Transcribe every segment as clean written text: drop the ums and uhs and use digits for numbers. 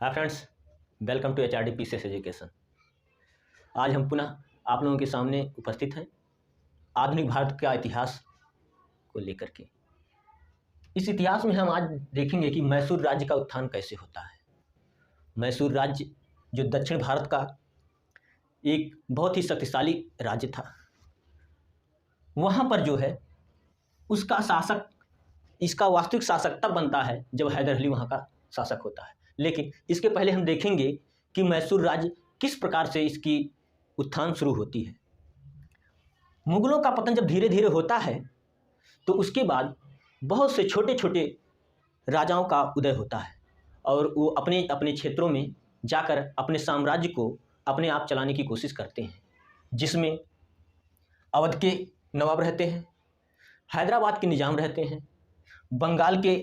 Hi friends, welcome to HRD PCS education. आज हम पुनः आप लोगों के सामने उपस्थित हैं आधुनिक भारत का इतिहास को लेकर के। इस इतिहास में हम आज देखेंगे कि मैसूर राज्य का उत्थान कैसे होता है। मैसूर राज्य जो दक्षिण भारत का एक बहुत ही शक्तिशाली राज्य था, वहाँ पर जो है उसका शासक, इसका वास्तविक शासक तब बनता है जब हैदर अली वहाँ का शासक होता है। लेकिन इसके पहले हम देखेंगे कि मैसूर राज्य किस प्रकार से इसकी उत्थान शुरू होती है। मुगलों का पतन जब धीरे धीरे होता है तो उसके बाद बहुत से छोटे छोटे राजाओं का उदय होता है और वो अपने अपने क्षेत्रों में जाकर अपने साम्राज्य को अपने आप चलाने की कोशिश करते हैं, जिसमें अवध के नवाब रहते हैं, हैदराबाद के निजाम रहते हैं, बंगाल के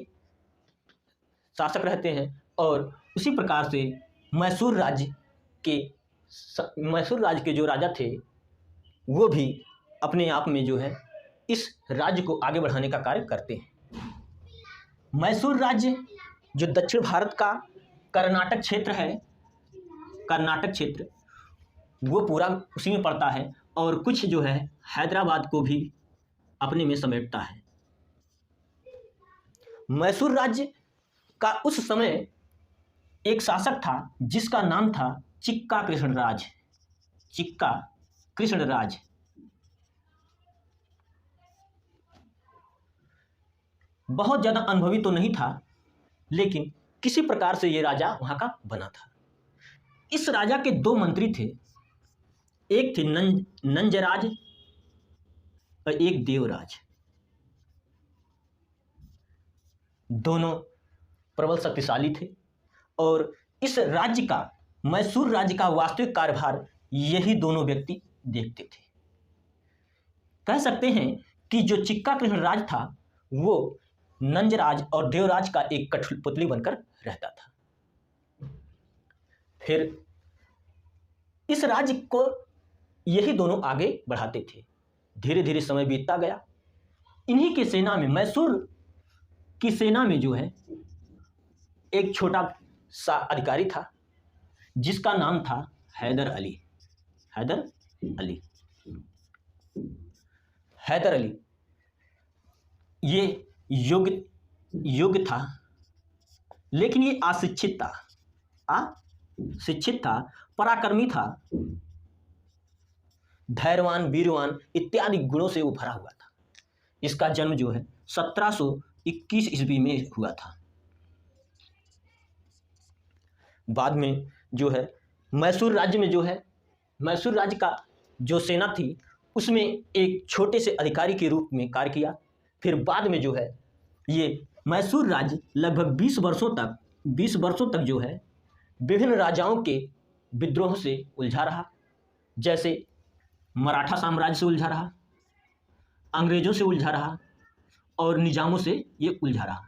शासक रहते हैं और उसी प्रकार से मैसूर राज्य के जो राजा थे वो भी अपने आप में जो है इस राज्य को आगे बढ़ाने का कार्य करते हैं। मैसूर राज्य जो दक्षिण भारत का कर्नाटक क्षेत्र है, कर्नाटक क्षेत्र वो पूरा उसी में पड़ता है और कुछ जो है हैदराबाद को भी अपने में समेटता है। मैसूर राज्य का उस समय एक शासक था जिसका नाम था चिक्का कृष्णराज। चिक्का कृष्णराज बहुत ज़्यादा अनुभवी तो नहीं था, लेकिन किसी प्रकार से ये राजा वहाँ का बना था। इस राजा के दो मंत्री थे, एक थे नंजराज और एक देवराज। दोनों प्रबल शक्तिशाली थे और इस राज्य का, मैसूर राज्य का वास्तविक कार्यभार यही दोनों व्यक्ति देखते थे। कह सकते हैं कि जो चिक्का कृष्णराज था वो नंजराज और देवराज का एक कठपुतली बनकर रहता था। फिर इस राज्य को यही दोनों आगे बढ़ाते थे। धीरे धीरे समय बीतता गया। इन्हीं की सेना में, मैसूर की सेना में जो है एक छोटा सा अधिकारी था जिसका नाम था हैदर अली। हैदर अली, हैदर अली ये योग्य था, लेकिन ये अशिक्षित था, पराक्रमी था, धैर्यवान, वीरवान इत्यादि गुणों से वो भरा हुआ था। इसका जन्म जो है 1721 ईस्वी में हुआ था। बाद में जो है मैसूर राज्य में जो है, मैसूर राज्य का जो सेना थी उसमें एक छोटे से अधिकारी के रूप में कार्य किया। फिर बाद में जो है ये मैसूर राज्य लगभग 20 वर्षों तक जो है विभिन्न राजाओं के विद्रोह से उलझा रहा। जैसे मराठा साम्राज्य से उलझा रहा, अंग्रेजों से उलझा रहा और निजामों से ये उलझा रहा।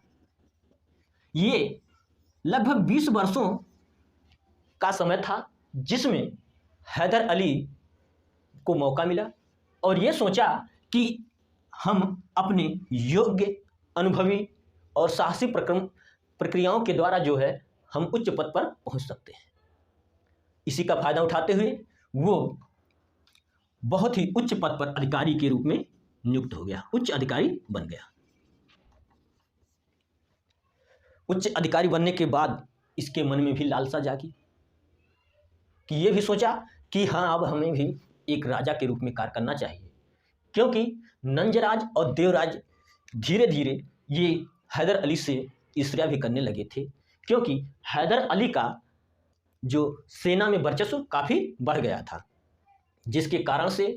ये लगभग 20 वर्षों का समय था जिसमें हैदर अली को मौका मिला और ये सोचा कि हम अपने योग्य, अनुभवी और साहसी प्रक्रियाओं के द्वारा जो है हम उच्च पद पर पहुंच सकते हैं। इसी का फायदा उठाते हुए वो बहुत ही उच्च पद पर अधिकारी के रूप में नियुक्त हो गया, उच्च अधिकारी बन गया। उच्च अधिकारी बनने के बाद इसके मन में भी लालसा जागी कि ये भी सोचा कि हाँ, अब हमें भी एक राजा के रूप में कार्य करना चाहिए, क्योंकि नंजराज और देवराज धीरे धीरे ये हैदर अली से ईर्ष्या भी करने लगे थे, क्योंकि हैदर अली का जो सेना में वर्चस्व काफ़ी बढ़ गया था, जिसके कारण से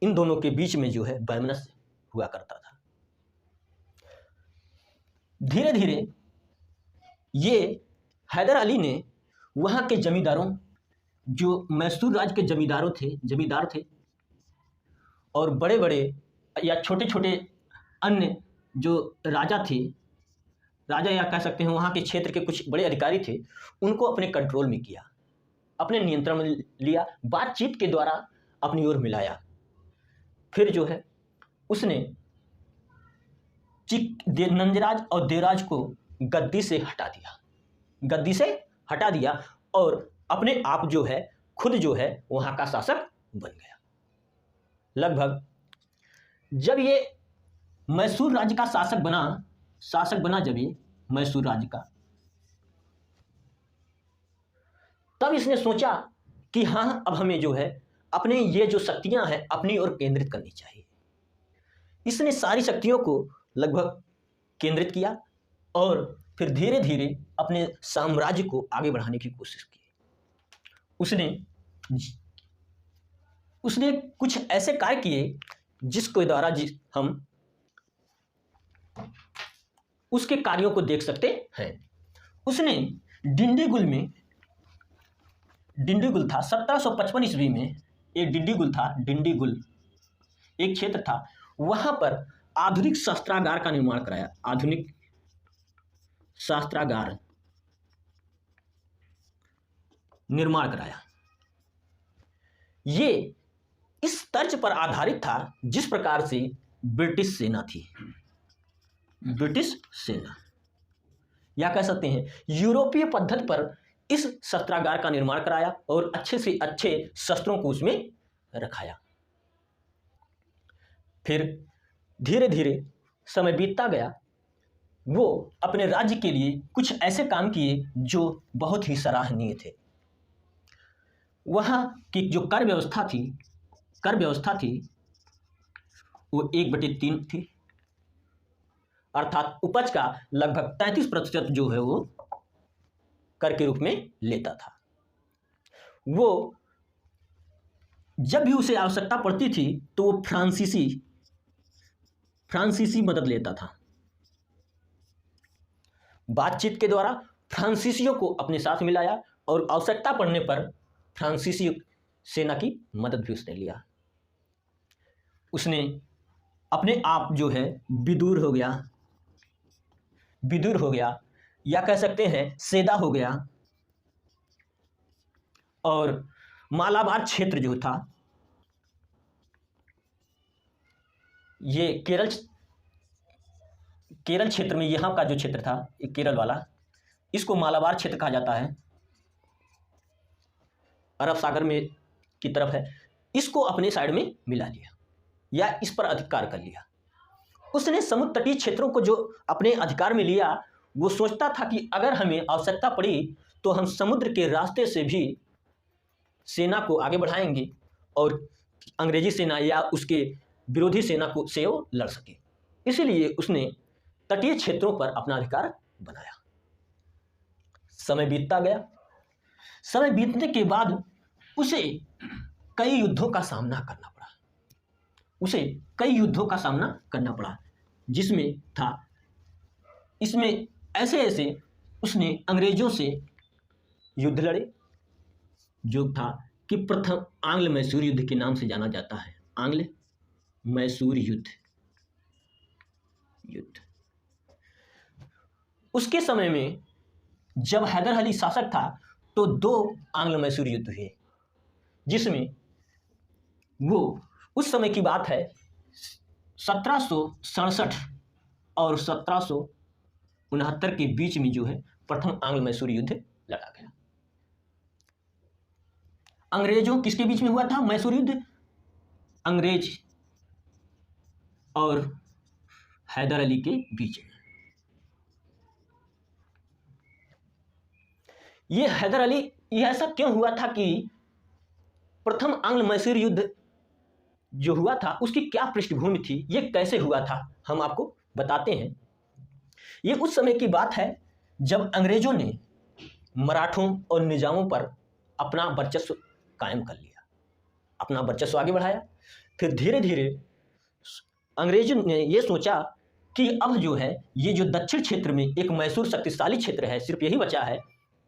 इन दोनों के बीच में जो है वैमनस्य हुआ करता था। धीरे धीरे ये हैदर अली ने वहाँ के जमींदारों, जो मैसूर राज्य के जमींदार थे और बड़े बड़े या छोटे छोटे अन्य जो राजा या कह सकते हैं वहाँ के क्षेत्र के कुछ बड़े अधिकारी थे, उनको अपने कंट्रोल में किया, अपने नियंत्रण में लिया, बातचीत के द्वारा अपनी ओर मिलाया। फिर जो है उसने नंजराज और देवराज को गद्दी से हटा दिया, गद्दी से हटा दिया और अपने आप जो है खुद जो है वहां का शासक बन गया। लगभग जब ये मैसूर राज्य का शासक बना जब ये मैसूर राज्य का, तब इसने सोचा कि हाँ, अब हमें जो है अपने ये जो शक्तियां हैं अपनी ओर केंद्रित करनी चाहिए। इसने सारी शक्तियों को लगभग केंद्रित किया और फिर धीरे धीरे अपने साम्राज्य को आगे बढ़ाने की कोशिश की। उसने कुछ ऐसे कार्य किए जिसके द्वारा हम उसके कार्यों को देख सकते हैं। उसने डिंडीगुल था 1755 ईस्वी में, एक डिंडीगुल एक क्षेत्र था, वहां पर आधुनिक शस्त्रागार का निर्माण कराया। आधुनिक शस्त्रागार निर्माण कराया। ये इस तर्ज पर आधारित था जिस प्रकार से ब्रिटिश सेना थी, ब्रिटिश सेना, या कह सकते हैं यूरोपीय पद्धति पर इस शस्त्रागार का निर्माण कराया और अच्छे से अच्छे शस्त्रों को उसमें रखाया। फिर धीरे धीरे समय बीतता गया। वो अपने राज्य के लिए कुछ ऐसे काम किए जो बहुत ही सराहनीय थे। वहाँ की जो कर व्यवस्था थी वो 1/3 थी, अर्थात उपज का लगभग 33% जो है वो कर के रूप में लेता था। वो जब भी उसे आवश्यकता पड़ती थी तो वो फ्रांसीसी मदद लेता था। बातचीत के द्वारा फ्रांसीसियों को अपने साथ मिलाया और आवश्यकता पड़ने पर फ्रांसीसी सेना की मदद भी उसने लिया। उसने अपने आप जो है विदुर हो गया या कह सकते हैं सेदा हो गया, और मालाबार क्षेत्र जो था, ये केरल क्षेत्र में यहाँ का जो क्षेत्र था, केरल वाला, इसको मालाबार क्षेत्र कहा जाता है, अरब सागर में की तरफ है। इसको अपने साइड में मिला लिया या इस पर अधिकार कर लिया। उसने समुद्र तटीय क्षेत्रों को जो अपने अधिकार में लिया, वो सोचता था कि अगर हमें आवश्यकता पड़ी तो हम समुद्र के रास्ते से भी सेना को आगे बढ़ाएंगे और अंग्रेजी सेना या उसके विरोधी सेना को से वो लड़ सके। इसीलिए उसने तटीय क्षेत्रों पर अपना अधिकार बनाया। समय बीतता गया। समय बीतने के बाद उसे कई युद्धों का सामना करना पड़ा। इसमें ऐसे उसने अंग्रेजों से युद्ध लड़े, जो था कि प्रथम आंग्ल मैसूर युद्ध के नाम से जाना जाता है। आंग्ल मैसूर युद्ध। उसके समय में जब हैदर अली शासक था तो 2 आंग्ल मैसूर युद्ध हुए, जिसमें वो उस समय की बात है 1767 और 1769 के बीच में जो है प्रथम आंग्ल मैसूर युद्ध लड़ा गया। अंग्रेजों किसके बीच में हुआ था मैसूर युद्ध? अंग्रेज और हैदर अली के बीच में। ये हैदर अली, ये ऐसा क्यों हुआ था कि प्रथम आंग्ल मैसूर युद्ध जो हुआ था उसकी क्या पृष्ठभूमि थी, ये कैसे हुआ था, हम आपको बताते हैं। ये उस समय की बात है जब अंग्रेजों ने मराठों और निजामों पर अपना वर्चस्व कायम कर लिया, अपना वर्चस्व आगे बढ़ाया। फिर धीरे धीरे अंग्रेजों ने ये सोचा कि अब जो है ये जो दक्षिण क्षेत्र में एक मैसूर शक्तिशाली क्षेत्र है, सिर्फ यही बचा है,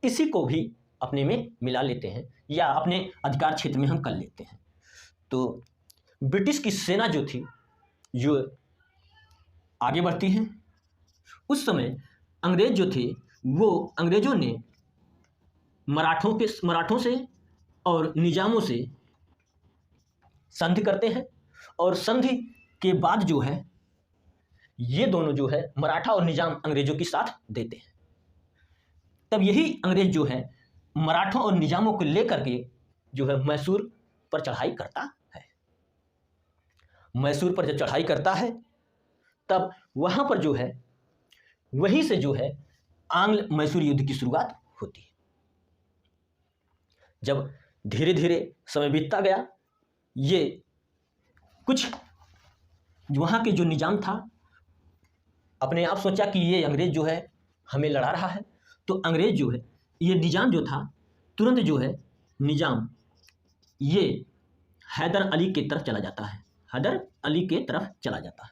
इसी को भी अपने में मिला लेते हैं या अपने अधिकार क्षेत्र में हम कर लेते हैं। तो ब्रिटिश की सेना जो थी जो आगे बढ़ती है, उस समय अंग्रेज जो थे वो अंग्रेजों ने मराठों से और निजामों से संधि करते हैं, और संधि के बाद जो है ये दोनों जो है मराठा और निजाम अंग्रेजों की साथ देते हैं। तब यही अंग्रेज जो है मराठों और निजामों को लेकर के जो है मैसूर पर चढ़ाई करता है। मैसूर पर जब चढ़ाई करता है तब वहां पर जो है वहीं से जो है आंग्ल मैसूर युद्ध की शुरुआत होती है। जब धीरे धीरे समय बीतता गया, ये कुछ वहां के जो निजाम था अपने आप सोचा कि ये अंग्रेज जो है हमें लड़ा रहा है, तो अंग्रेज जो है ये निजाम जो था तुरंत जो है निजाम ये हैदर अली की तरफ चला जाता है, हैदर अली के तरफ चला जाता है,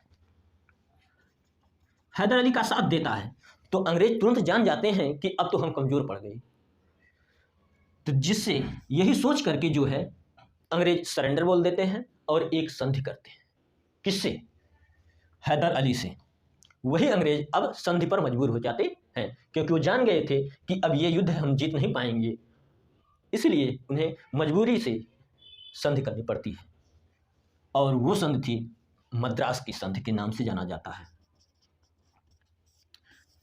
हैदर अली का साथ देता है। तो अंग्रेज तुरंत जान जाते हैं कि अब तो हम कमजोर पड़ गए, तो जिससे यही सोच करके जो है अंग्रेज सरेंडर बोल देते हैं और एक संधि करते हैं। किससे? हैदर अली से। वही अंग्रेज अब संधि पर मजबूर हो जाते हैं, क्योंकि वो जान गए थे कि अब ये युद्ध हम जीत नहीं पाएंगे, इसलिए उन्हें मजबूरी से संधि करनी पड़ती है। और वो संधि थी मद्रास की संधि के नाम से जाना जाता है,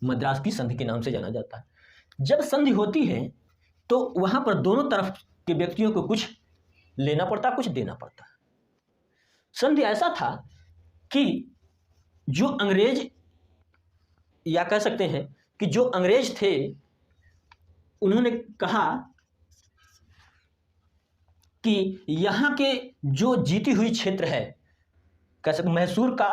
मद्रास की संधि के नाम से जाना जाता है। जब संधि होती है तो वहां पर दोनों तरफ के व्यक्तियों को कुछ लेना पड़ता, कुछ देना पड़ता। संधि ऐसा था कि जो अंग्रेज, या कह सकते हैं कि जो अंग्रेज थे, उन्होंने कहा कि यहाँ के जो जीती हुई क्षेत्र है, कह सकते मैसूर का